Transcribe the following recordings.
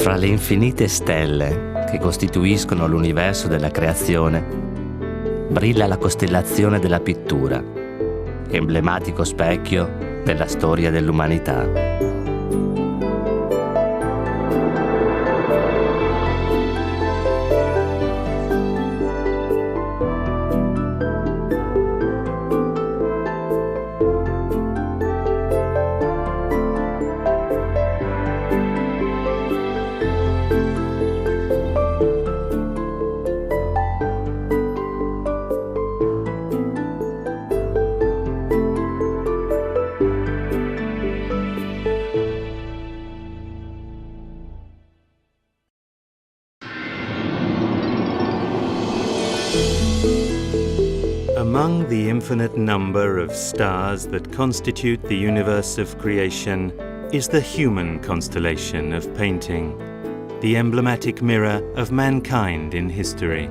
Fra le infinite stelle che costituiscono l'universo della creazione, brilla la costellazione della pittura, emblematico specchio della storia dell'umanità. Among the infinite number of stars that constitute the universe of creation is the human constellation of painting, the emblematic mirror of mankind in history.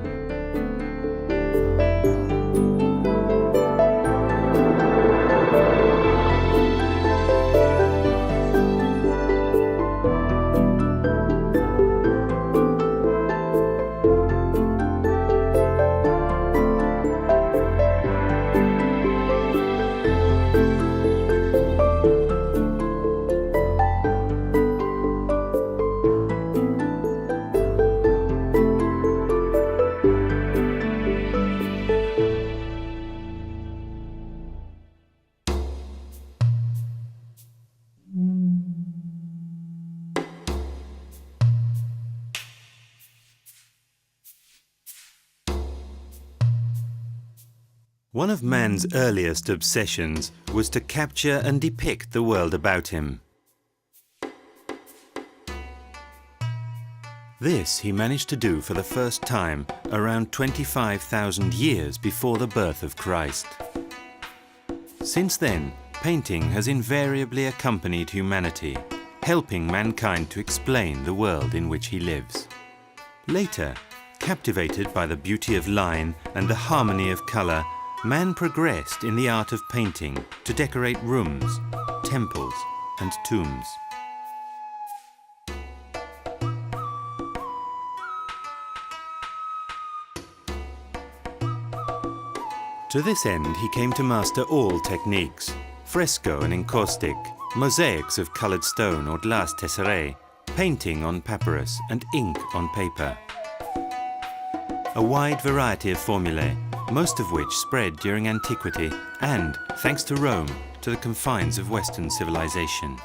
One of man's earliest obsessions was to capture and depict the world about him. This he managed to do for the first time around 25,000 years before the birth of Christ. Since then, painting has invariably accompanied humanity, helping mankind to explain the world in which he lives. Later, captivated by the beauty of line and the harmony of color, man progressed in the art of painting to decorate rooms, temples, and tombs. To this end, he came to master all techniques: fresco and encaustic, mosaics of colored stone or glass tesserae, painting on papyrus and ink on paper. A wide variety of formulae, most of which spread during antiquity and, thanks to Rome, to the confines of Western civilization.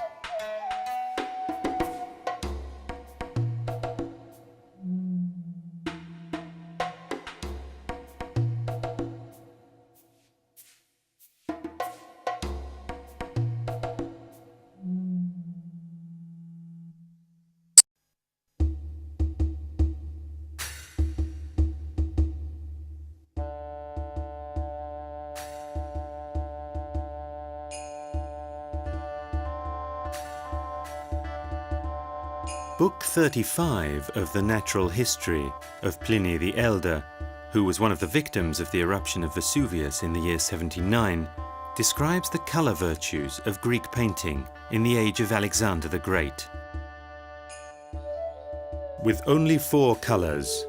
Book 35 of the Natural History of Pliny the Elder, who was one of the victims of the eruption of Vesuvius in the year 79, describes the colour virtues of Greek painting in the age of Alexander the Great. With only 4 colours,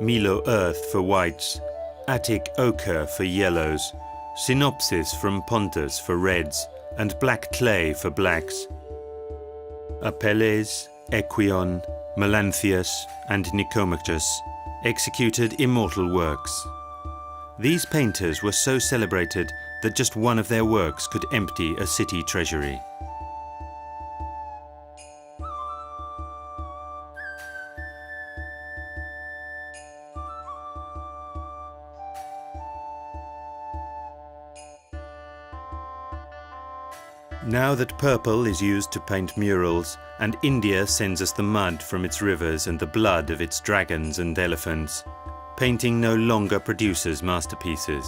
Milo earth for whites, Attic ochre for yellows, Synopsis from Pontus for reds, and black clay for blacks, Apelles, Equion, Melanthius, and Nicomachus executed immortal works. These painters were so celebrated that just one of their works could empty a city treasury. Now that purple is used to paint murals, and India sends us the mud from its rivers and the blood of its dragons and elephants, painting no longer produces masterpieces.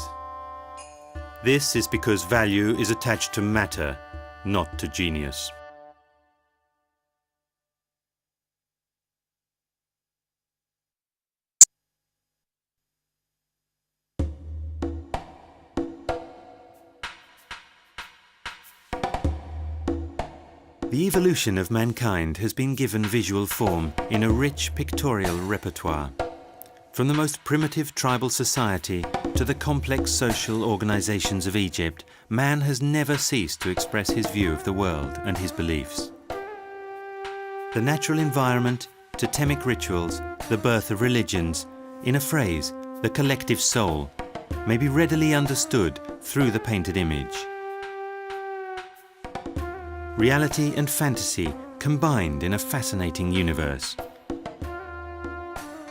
This is because value is attached to matter, not to genius. The evolution of mankind has been given visual form in a rich pictorial repertoire. From the most primitive tribal society to the complex social organizations of Egypt, man has never ceased to express his view of the world and his beliefs. The natural environment, totemic rituals, the birth of religions, in a phrase, the collective soul, may be readily understood through the painted image. Reality and fantasy combined in a fascinating universe.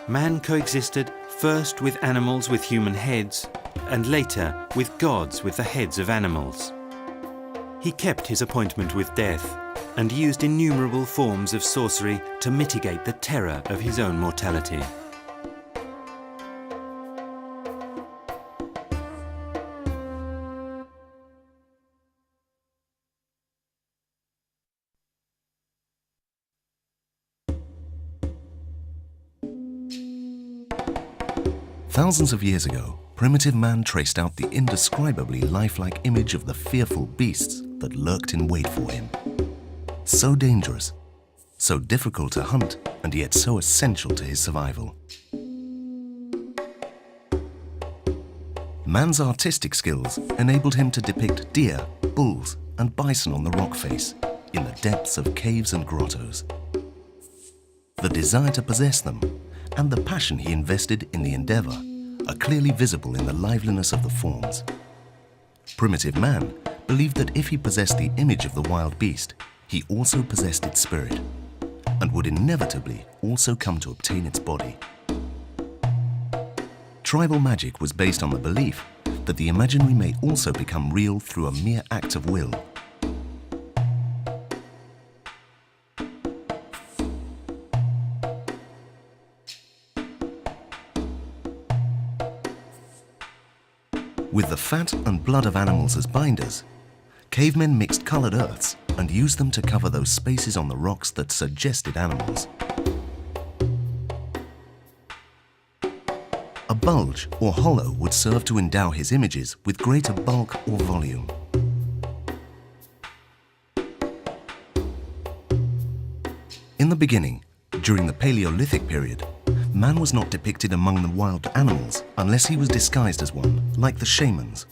Man coexisted first with animals with human heads, and later with gods with the heads of animals. He kept his appointment with death, and used innumerable forms of sorcery to mitigate the terror of his own mortality. Thousands of years ago, primitive man traced out the indescribably lifelike image of the fearful beasts that lurked in wait for him. So dangerous, so difficult to hunt, and yet so essential to his survival. Man's artistic skills enabled him to depict deer, bulls, and bison on the rock face, in the depths of caves and grottos. The desire to possess them, and the passion he invested in the endeavor, are clearly visible in the liveliness of the forms. Primitive man believed that if he possessed the image of the wild beast, he also possessed its spirit, and would inevitably also come to obtain its body. Tribal magic was based on the belief that the imaginary may also become real through a mere act of will. With the fat and blood of animals as binders, cavemen mixed colored earths and used them to cover those spaces on the rocks that suggested animals. A bulge or hollow would serve to endow his images with greater bulk or volume. In the beginning, during the Paleolithic period, man was not depicted among the wild animals unless he was disguised as one, like the shamans.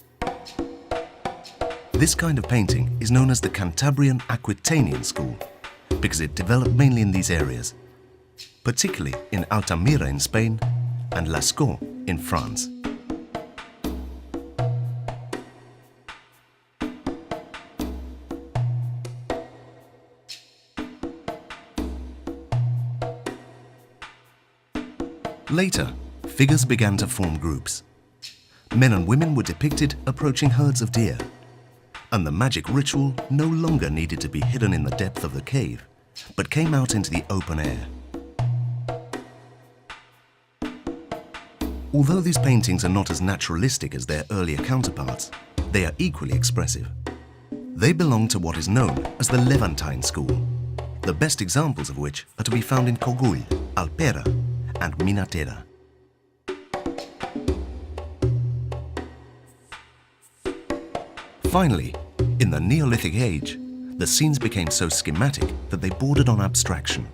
This kind of painting is known as the Cantabrian Aquitanian School because it developed mainly in these areas, particularly in Altamira in Spain and Lascaux in France. Later, figures began to form groups. Men and women were depicted approaching herds of deer, and the magic ritual no longer needed to be hidden in the depth of the cave, but came out into the open air. Although these paintings are not as naturalistic as their earlier counterparts, they are equally expressive. They belong to what is known as the Levantine School, the best examples of which are to be found in Cogul, Alpera, and Minatera. Finally, in the Neolithic age, the scenes became so schematic that they bordered on abstraction.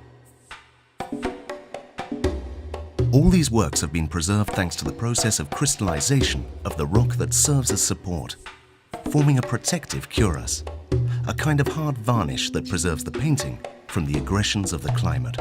All these works have been preserved thanks to the process of crystallization of the rock that serves as support, forming a protective cuirass, a kind of hard varnish that preserves the painting from the aggressions of the climate.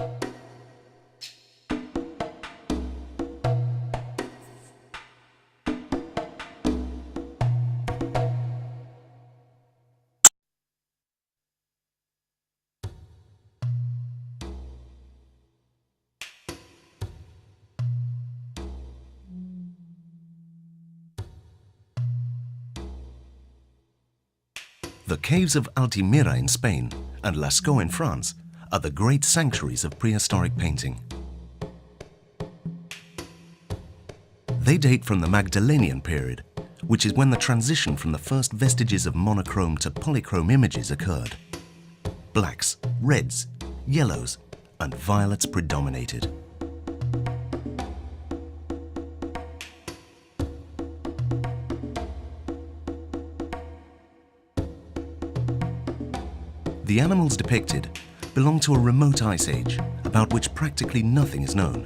The caves of Altamira in Spain and Lascaux in France are the great sanctuaries of prehistoric painting. They date from the Magdalenian period, which is when the transition from the first vestiges of monochrome to polychrome images occurred. Blacks, reds, yellows, and violets predominated. The animals depicted belong to a remote ice age about which practically nothing is known.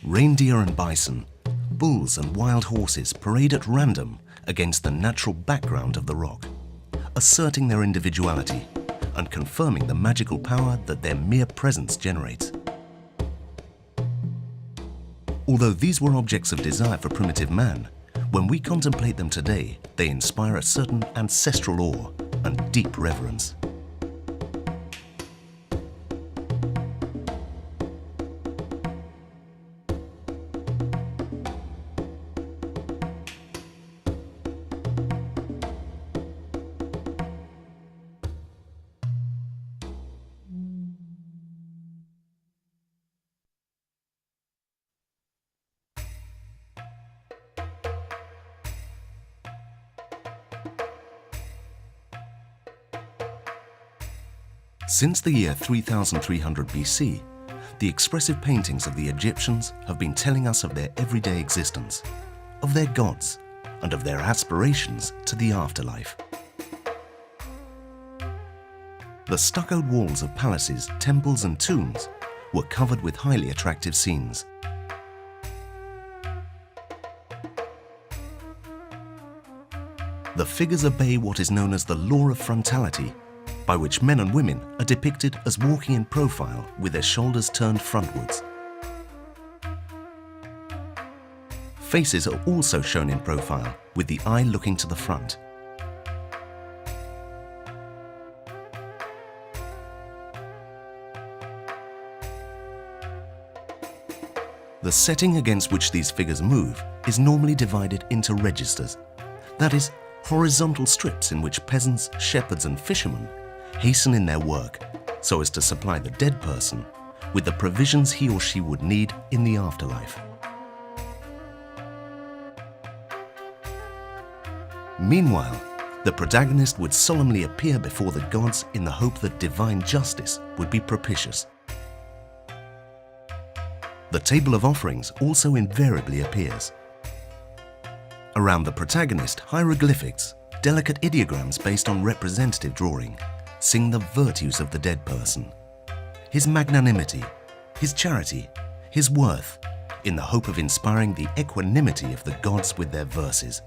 Reindeer and bison, bulls and wild horses parade at random against the natural background of the rock, asserting their individuality and confirming the magical power that their mere presence generates. Although these were objects of desire for primitive man, when we contemplate them today, they inspire a certain ancestral awe and deep reverence. Since the year 3300 BC, the expressive paintings of the Egyptians have been telling us of their everyday existence, of their gods, and of their aspirations to the afterlife. The stuccoed walls of palaces, temples, and tombs were covered with highly attractive scenes. The figures obey what is known as the Law of Frontality, by which men and women are depicted as walking in profile with their shoulders turned frontwards. Faces are also shown in profile, with the eye looking to the front. The setting against which these figures move is normally divided into registers, that is, horizontal strips in which peasants, shepherds, and fishermen hasten in their work so as to supply the dead person with the provisions he or she would need in the afterlife. Meanwhile, the protagonist would solemnly appear before the gods in the hope that divine justice would be propitious. The table of offerings also invariably appears. Around the protagonist, hieroglyphics, delicate ideograms based on representative drawing, sing the virtues of the dead person, his magnanimity, his charity, his worth, in the hope of inspiring the equanimity of the gods with their verses.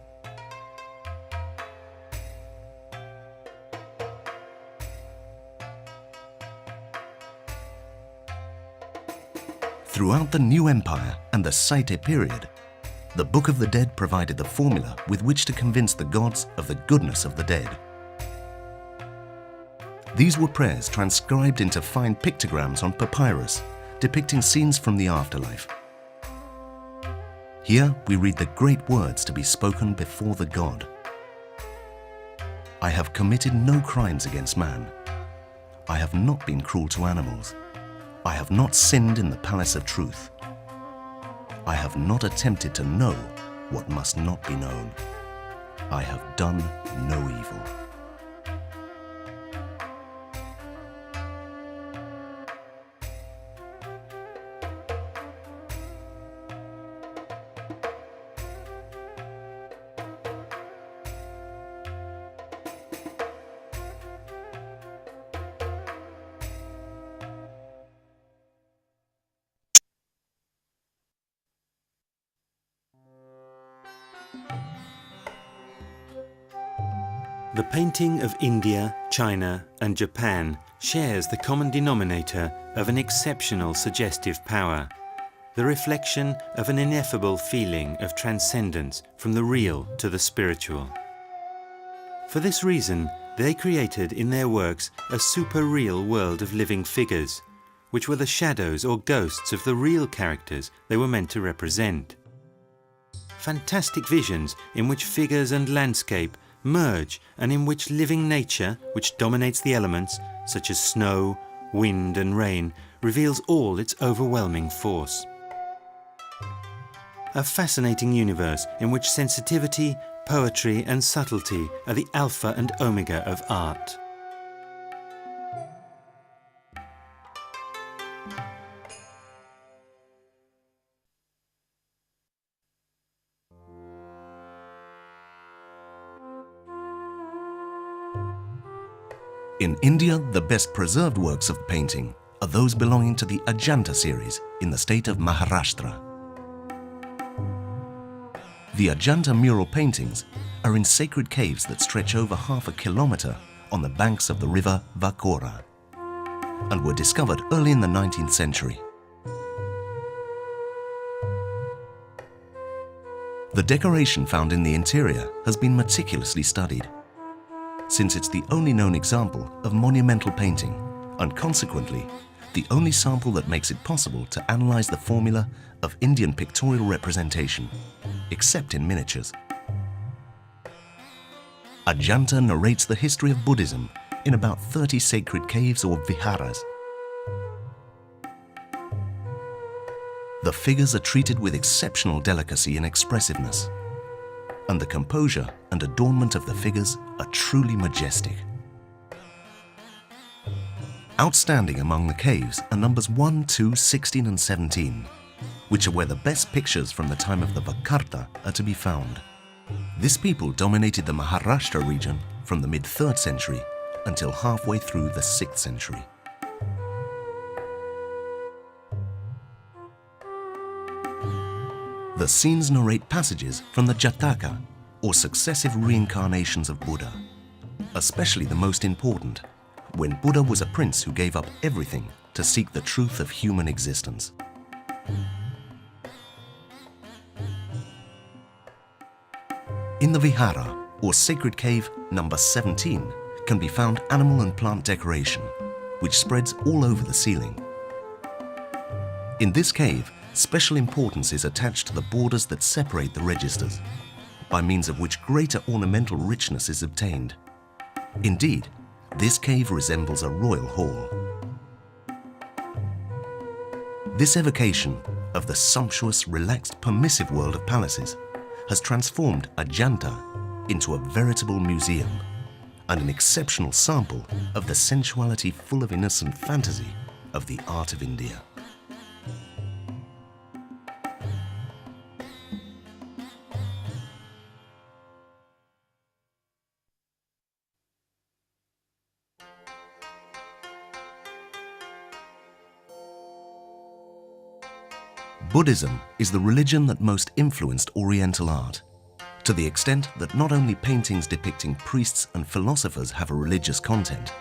Throughout the New Empire and the Saite period, the Book of the Dead provided the formula with which to convince the gods of the goodness of the dead. These were prayers transcribed into fine pictograms on papyrus, depicting scenes from the afterlife. Here we read the great words to be spoken before the god. I have committed no crimes against man. I have not been cruel to animals. I have not sinned in the palace of truth. I have not attempted to know what must not be known. I have done no evil. The painting of India, China, and Japan shares the common denominator of an exceptional suggestive power, the reflection of an ineffable feeling of transcendence from the real to the spiritual. For this reason, they created in their works a super-real world of living figures, which were the shadows or ghosts of the real characters they were meant to represent. Fantastic visions in which figures and landscape merge and in which living nature, which dominates the elements, such as snow, wind and rain, reveals all its overwhelming force. A fascinating universe in which sensitivity, poetry and subtlety are the alpha and omega of art. In India, the best preserved works of painting are those belonging to the Ajanta series in the state of Maharashtra. The Ajanta mural paintings are in sacred caves that stretch over half a kilometer on the banks of the river Vakora and were discovered early in the 19th century. The decoration found in the interior has been meticulously studied, since it's the only known example of monumental painting and consequently the only sample that makes it possible to analyze the formula of Indian pictorial representation, except in miniatures. Ajanta narrates the history of Buddhism in about 30 sacred caves or viharas. The figures are treated with exceptional delicacy and expressiveness, and the composure and adornment of the figures are truly majestic. Outstanding among the caves are numbers 1, 2, 16 and 17, which are where the best pictures from the time of the Vakarta are to be found. This people dominated the Maharashtra region from the mid-3rd century until halfway through the 6th century. The scenes narrate passages from the Jataka, or successive reincarnations of Buddha, especially the most important, when Buddha was a prince who gave up everything to seek the truth of human existence. In the Vihara, or sacred cave number 17, can be found animal and plant decoration, which spreads all over the ceiling. In this cave, special importance is attached to the borders that separate the registers, by means of which greater ornamental richness is obtained. Indeed, this cave resembles a royal hall. This evocation of the sumptuous, relaxed, permissive world of palaces has transformed Ajanta into a veritable museum and an exceptional sample of the sensuality full of innocent fantasy of the art of India. Buddhism is the religion that most influenced Oriental art, to the extent that not only paintings depicting priests and philosophers have a religious content,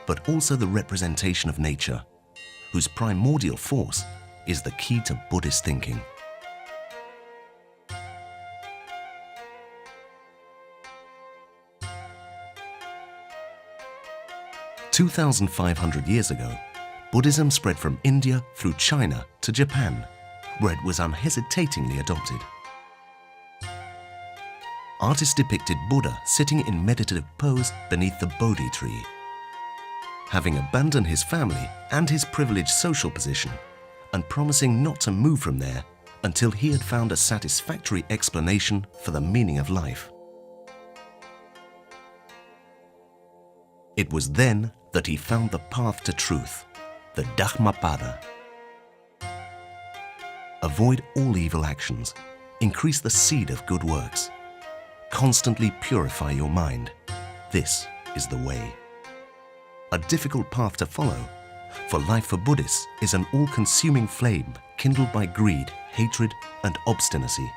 but also the representation of nature, whose primordial force is the key to Buddhist thinking. "2,500 years ago, Buddhism spread from India through China to Japan, where it was unhesitatingly adopted. Artists depicted Buddha sitting in meditative pose beneath the Bodhi tree. Having abandoned his family and his privileged social position, and promising not to move from there until he had found a satisfactory explanation for the meaning of life. It was then that he found the path to truth, the Dhammapada. Avoid all evil actions, increase the seed of good works. Constantly purify your mind. This is the way. A difficult path to follow, for life for Buddhists is an all-consuming flame kindled by greed, hatred, and obstinacy.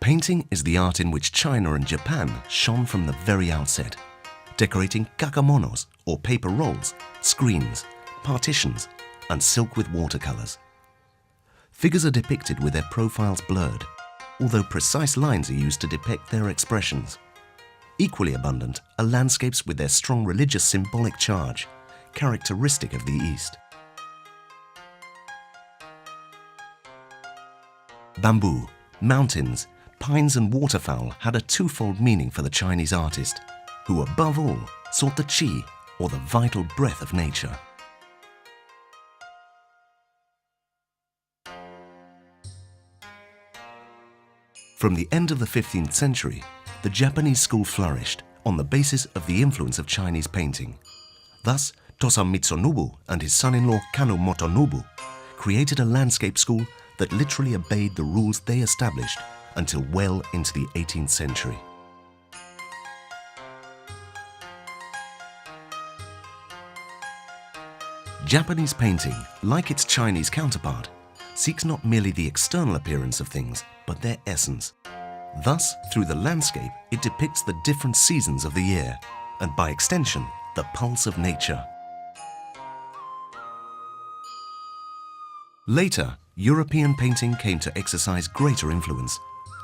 Painting is the art in which China and Japan shone from the very outset, decorating kakamonos, or paper rolls, screens, partitions, and silk with watercolors. Figures are depicted with their profiles blurred, although precise lines are used to depict their expressions. Equally abundant are landscapes with their strong religious symbolic charge, characteristic of the East. Bamboo, mountains, pines and waterfowl had a twofold meaning for the Chinese artist, who above all sought the qi, or the vital breath of nature. From the end of the 15th century, the Japanese school flourished on the basis of the influence of Chinese painting. Thus, Tosa Mitsunobu and his son-in-law Kano Motonobu created a landscape school that literally obeyed the rules they established until well into the 18th century. Japanese painting, like its Chinese counterpart, seeks not merely the external appearance of things, but their essence. Thus, through the landscape, it depicts the different seasons of the year, and by extension, the pulse of nature. Later, European painting came to exercise greater influence,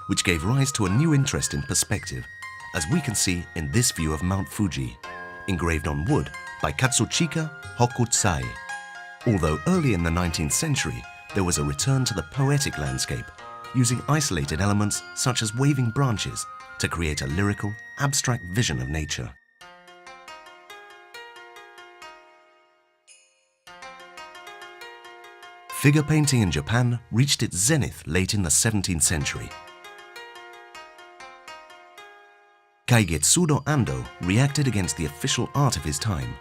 which gave rise to a new interest in perspective, as we can see in this view of Mount Fuji, engraved on wood by Katsuchika Hokusai. Although early in the 19th century, there was a return to the poetic landscape, using isolated elements such as waving branches to create a lyrical, abstract vision of nature. Figure painting in Japan reached its zenith late in the 17th century. Kaigetsudo Ando reacted against the official art of his time,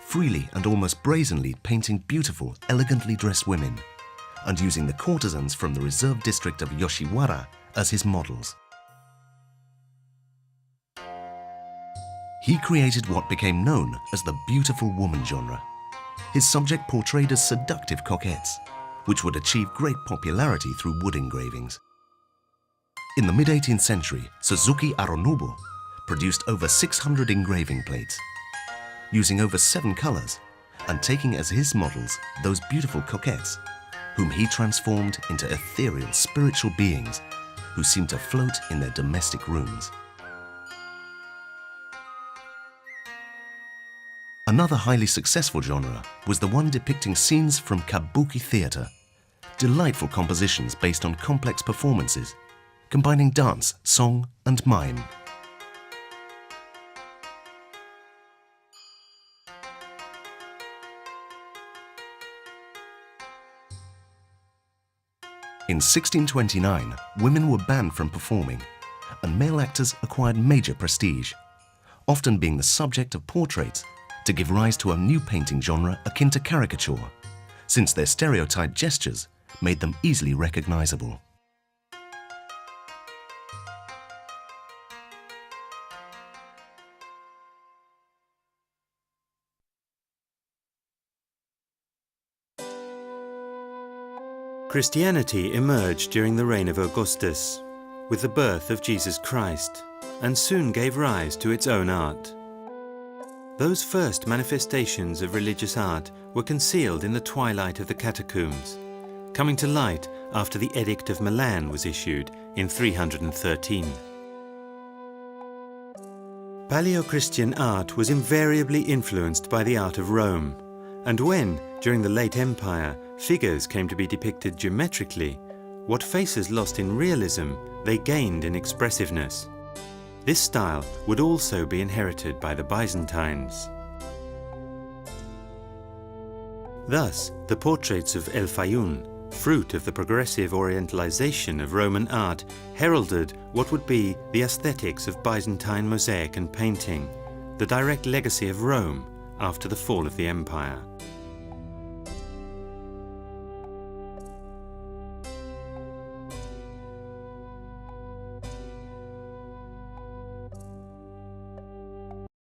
freely and almost brazenly painting beautiful, elegantly dressed women, and using the courtesans from the reserved district of Yoshiwara as his models. He created what became known as the beautiful woman genre. His subject portrayed as seductive coquettes, which would achieve great popularity through wood engravings. In the mid-18th century, Suzuki Aronobu produced over 600 engraving plates, using over 7 colors and taking as his models those beautiful coquettes, whom he transformed into ethereal spiritual beings who seemed to float in their domestic rooms. Another highly successful genre was the one depicting scenes from kabuki theater, delightful compositions based on complex performances, combining dance, song, and mime. In 1629, women were banned from performing, and male actors acquired major prestige, often being the subject of portraits to give rise to a new painting genre akin to caricature, since their stereotyped gestures made them easily recognizable. Christianity emerged during the reign of Augustus, with the birth of Jesus Christ, and soon gave rise to its own art. Those first manifestations of religious art were concealed in the twilight of the catacombs, coming to light after the Edict of Milan was issued in 313. Paleo-Christian art was invariably influenced by the art of Rome, and when, during the late Empire, figures came to be depicted geometrically, what faces lost in realism, they gained in expressiveness. This style would also be inherited by the Byzantines. Thus, the portraits of El Fayûm, fruit of the progressive orientalization of Roman art, heralded what would be the aesthetics of Byzantine mosaic and painting, the direct legacy of Rome after the fall of the empire.